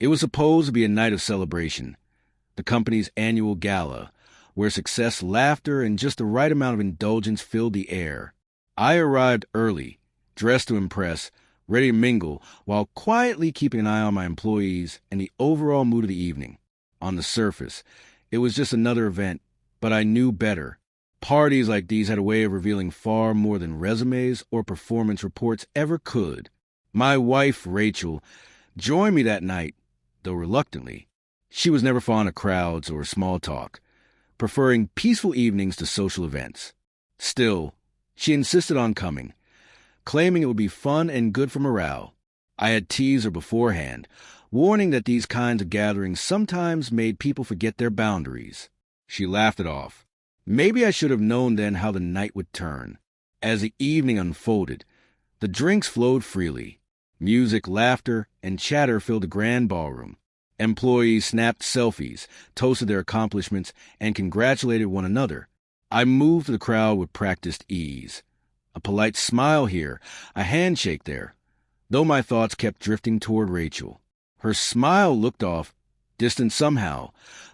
It was supposed to be a night of celebration, the company's annual gala, where success, laughter, and just the right amount of indulgence filled the air. I arrived early, dressed to impress, ready to mingle, while quietly keeping an eye on my employees and the overall mood of the evening. On the surface, it was just another event, but I knew better. Parties like these had a way of revealing far more than resumes or performance reports ever could. My wife, Rachel, joined me that night, though reluctantly. She was never fond of crowds or small talk, preferring peaceful evenings to social events. Still, she insisted on coming, claiming it would be fun and good for morale. I had teased her beforehand, warning that these kinds of gatherings sometimes made people forget their boundaries. She laughed it off. Maybe I should have known then how the night would turn. As the evening unfolded, the drinks flowed freely. Music, laughter, and chatter filled the grand ballroom. Employees snapped selfies, toasted their accomplishments, and congratulated one another. I moved through the crowd with practiced ease. A polite smile here, a handshake there, though my thoughts kept drifting toward Rachel. Her smile looked off, distant somehow,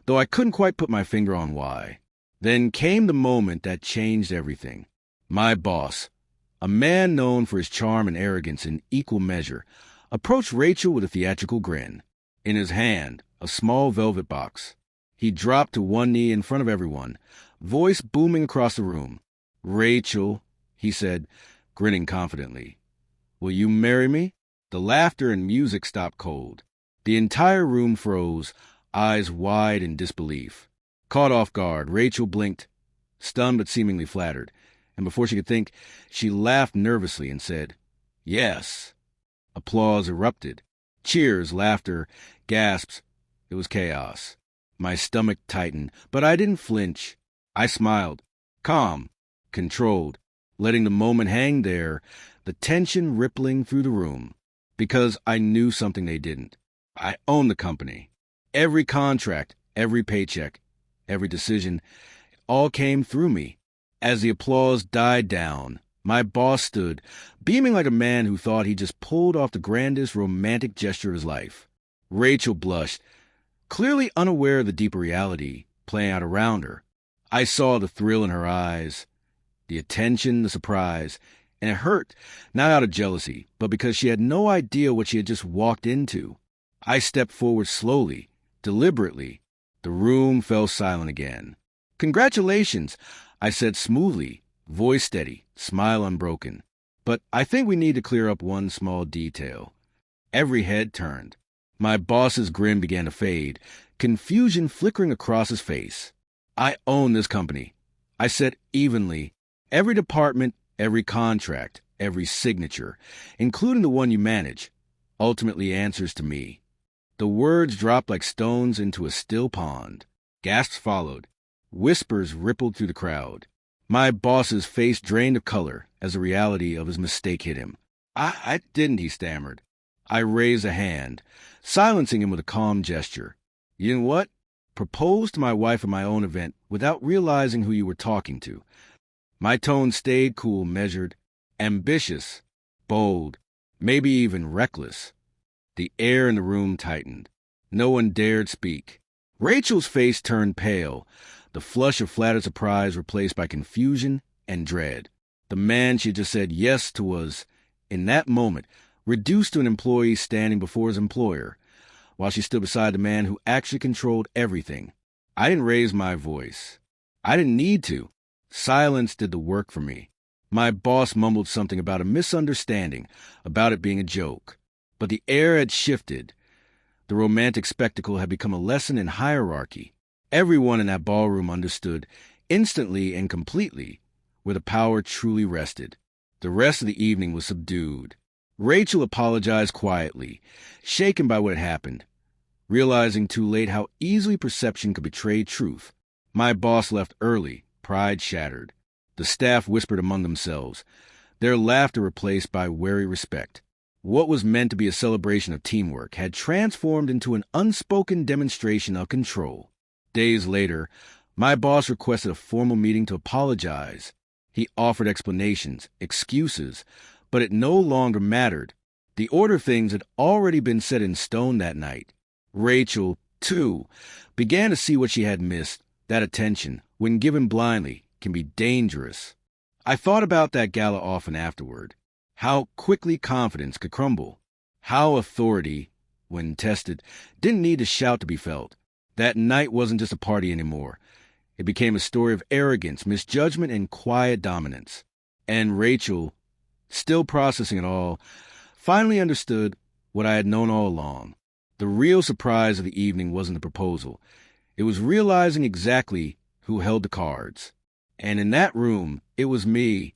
though I couldn't quite put my finger on why. Then came the moment that changed everything. My boss, a man known for his charm and arrogance in equal measure, approached Rachel with a theatrical grin. In his hand, a small velvet box. He dropped to one knee in front of everyone, voice booming across the room. "Rachel," he said, grinning confidently, "will you marry me?" The laughter and music stopped cold. The entire room froze, eyes wide in disbelief. Caught off guard, Rachel blinked, stunned but seemingly flattered, and before she could think, she laughed nervously and said, "Yes." Applause erupted. Cheers, laughter, gasps. It was chaos. My stomach tightened, but I didn't flinch. I smiled, calm, controlled, letting the moment hang there, the tension rippling through the room, because I knew something they didn't. I owned the company. Every contract, every paycheck, every decision, it all came through me. As the applause died down, my boss stood, beaming like a man who thought he just pulled off the grandest romantic gesture of his life. Rachel blushed, clearly unaware of the deeper reality playing out around her. I saw the thrill in her eyes, the attention, the surprise, and it hurt, not out of jealousy, but because she had no idea what she had just walked into. I stepped forward slowly, deliberately. The room fell silent again. "Congratulations," I said smoothly, voice steady, smile unbroken. "But I think we need to clear up one small detail." Every head turned. My boss's grin began to fade, confusion flickering across his face. "I own this company," I said evenly. "Every department, every contract, every signature, including the one you manage, ultimately answers to me." The words dropped like stones into a still pond. Gasps followed. Whispers rippled through the crowd. My boss's face drained of color as the reality of his mistake hit him. I didn't," he stammered. I raised a hand, silencing him with a calm gesture. "You know what? Propose to my wife at my own event without realizing who you were talking to." My tone stayed cool, measured, ambitious, bold, maybe even reckless. The air in the room tightened. No one dared speak. Rachel's face turned pale, the flush of flattered surprise replaced by confusion and dread. The man she had just said yes to was, in that moment, reduced to an employee standing before his employer, while she stood beside the man who actually controlled everything. I didn't raise my voice. I didn't need to. Silence did the work for me. My boss mumbled something about a misunderstanding, about it being a joke. But the air had shifted. The romantic spectacle had become a lesson in hierarchy. Everyone in that ballroom understood, instantly and completely, where the power truly rested. The rest of the evening was subdued. Rachel apologized quietly, shaken by what had happened, realizing too late how easily perception could betray truth. My boss left early, pride shattered. The staff whispered among themselves, their laughter replaced by wary respect. What was meant to be a celebration of teamwork had transformed into an unspoken demonstration of control. Days later, my boss requested a formal meeting to apologize. He offered explanations, excuses, but it no longer mattered. The order of things had already been set in stone that night. Rachel, too, began to see what she had missed. That attention, when given blindly, can be dangerous. I thought about that gala often afterward. How quickly confidence could crumble. How authority, when tested, didn't need to shout to be felt. That night wasn't just a party anymore. It became a story of arrogance, misjudgment, and quiet dominance. And Rachel, still processing it all, finally understood what I had known all along. The real surprise of the evening wasn't the proposal. It was realizing exactly who held the cards. And in that room, it was me,